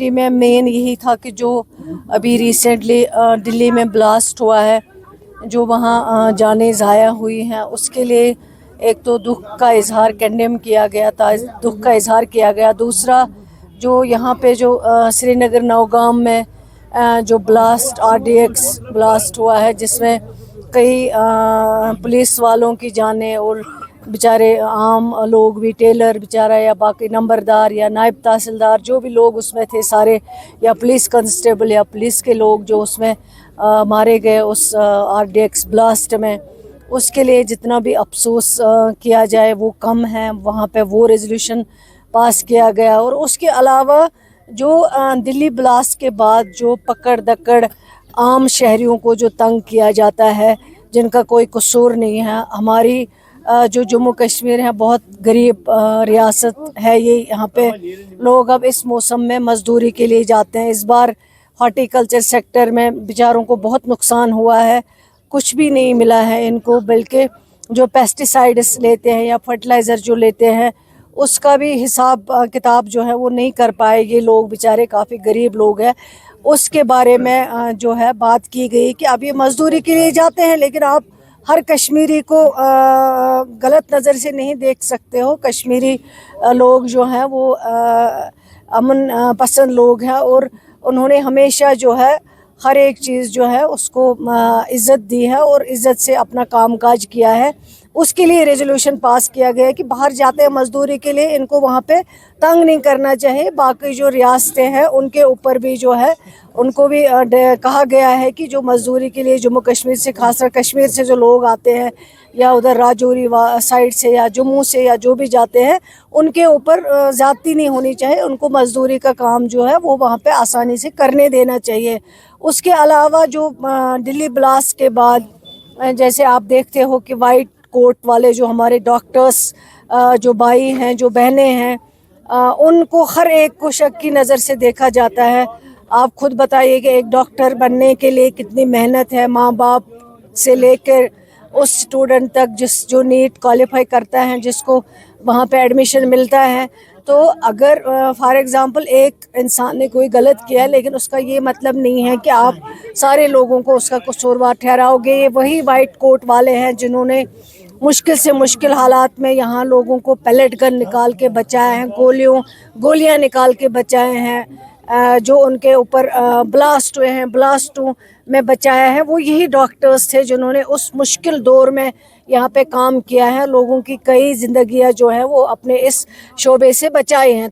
में मेन यही था कि जो अभी रिसेंटली दिल्ली में ब्लास्ट हुआ है, जो वहाँ जानें ज़ाया हुई हैं, उसके लिए एक तो दुख का इजहार कंडेम किया गया था, दुख का इजहार किया गया। दूसरा जो यहाँ पे जो श्रीनगर नौगाम में जो ब्लास्ट RDX ब्लास्ट हुआ है, जिसमें कई पुलिस वालों की जानें और बेचारे आम लोग भी, टेलर बेचारा या बाकी नंबरदार या नायब तहसीलदार जो भी लोग उसमें थे सारे, या पुलिस कांस्टेबल या पुलिस के लोग जो उसमें मारे गए उस RDX ब्लास्ट में, उसके लिए जितना भी अफसोस किया जाए वो कम है। वहाँ पे वो रेजोल्यूशन पास किया गया। और उसके अलावा जो दिल्ली ब्लास्ट के बाद जो पकड़ दकड़ आम शहरियों को जो तंग किया जाता है, जिनका कोई कसूर नहीं है, हमारी जो जम्मू कश्मीर है बहुत गरीब रियासत है ये, यहाँ पे लोग अब इस मौसम में मजदूरी के लिए जाते हैं। इस बार हॉर्टिकल्चर सेक्टर में बेचारों को बहुत नुकसान हुआ है, कुछ भी नहीं मिला है इनको, बल्कि जो पेस्टिसाइड्स लेते हैं या फर्टिलाइज़र जो लेते हैं उसका भी हिसाब किताब जो है वो नहीं कर पाए ये लोग, बेचारे काफ़ी गरीब लोग हैं। उसके बारे में जो है बात की गई कि अब ये मजदूरी के लिए जाते हैं, लेकिन आप हर कश्मीरी को गलत नज़र से नहीं देख सकते हो। कश्मीरी लोग जो हैं वो अमन पसंद लोग हैं और उन्होंने हमेशा जो है हर एक चीज़ जो है उसको इज़्ज़त दी है और इज़्ज़त से अपना कामकाज किया है। उसके लिए रेजोल्यूशन पास किया गया है कि बाहर जाते हैं मजदूरी के लिए, इनको वहाँ पे तंग नहीं करना चाहिए। बाकी जो रियासतें हैं उनके ऊपर भी जो है उनको भी कहा गया है कि जो मजदूरी के लिए जम्मू कश्मीर से, खासकर कश्मीर से जो लोग आते हैं या उधर राजौरी साइड से या जम्मू से या जो भी जाते हैं, उनके ऊपर ज़्यादती नहीं होनी चाहिए। उनको मजदूरी का काम जो है वो वहाँ पे आसानी से करने देना चाहिए। उसके अलावा जो दिल्ली ब्लास्ट के बाद जैसे आप देखते हो कि वाइट कोट वाले जो हमारे डॉक्टर्स जो भाई हैं, जो बहनें हैं, उनको हर एक को शक की नज़र से देखा जाता है। आप खुद बताइए कि एक डॉक्टर बनने के लिए कितनी मेहनत है, माँ बाप से लेकर उस स्टूडेंट तक जो नीट क्वालिफाई करता है, जिसको वहाँ पे एडमिशन मिलता है। तो अगर फॉर एग्ज़ाम्पल एक इंसान ने कोई गलत किया है, लेकिन उसका ये मतलब नहीं है कि आप सारे लोगों को उसका कसूरवार ठहराओगे। ये वही वाइट कोट वाले हैं जिन्होंने मुश्किल से मुश्किल हालात में यहाँ लोगों को पैलेट गन निकाल के बचाए हैं, गोलियाँ निकाल के बचाए हैं, जो उनके ऊपर ब्लास्ट हुए हैं, ब्लास्टों में बचाया है। वो यही डॉक्टर्स थे जिन्होंने उस मुश्किल दौर में यहाँ पे काम किया है, लोगों की कई ज़िंदगियाँ जो है वो अपने इस शोबे से बचाए हैं।